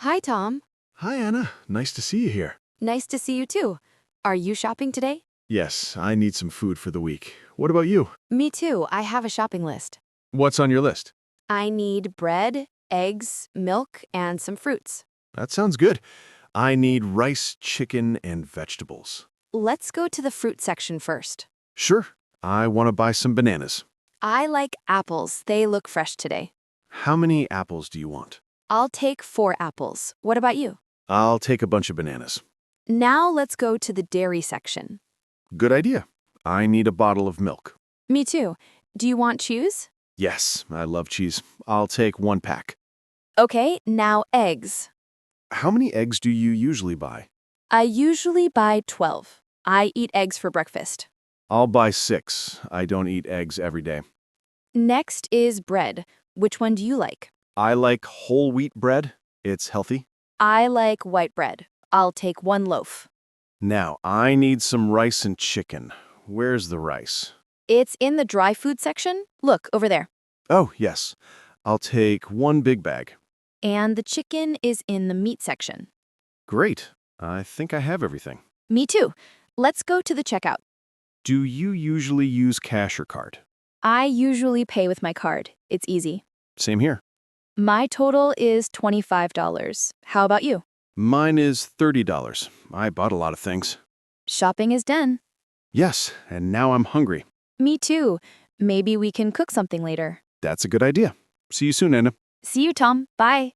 Hi, Tom. Hi, Anna. Nice to see you here. Nice to see you too. Are you shopping today? Yes, I need some food for the week. What about you? Me too. I have a shopping list. What's on your list? I need bread, eggs, milk, and some fruits. That sounds good. I need rice, chicken, and vegetables. Let's go to the fruit section first. Sure. I want to buy some bananas. I like apples. They look fresh today. How many apples do you want? I'll take 4 apples. What about you? I'll take a bunch of bananas. Now let's go to the dairy section. Good idea. I need a bottle of milk. Me too. Do you want cheese? Yes, I love cheese. I'll take 1 pack. Okay, now eggs. How many eggs do you usually buy? I usually buy 12. I eat eggs for breakfast. I'll buy 6. I don't eat eggs every day. Next is bread. Which one do you like? I like whole wheat bread. It's healthy. I like white bread. I'll take 1 loaf. Now, I need some rice and chicken. Where's the rice? It's in the dry food section. Look, over there. Oh, yes. I'll take 1 big bag. And the chicken is in the meat section. Great. I think I have everything. Me too. Let's go to the checkout. Do you usually use cash or card? I usually pay with my card. It's easy. Same here. My total is $25. How about you? Mine is $30. I bought a lot of things. Shopping is done. Yes, and now I'm hungry. Me too. Maybe we can cook something later. That's a good idea. See you soon, Anna. See you, Tom. Bye.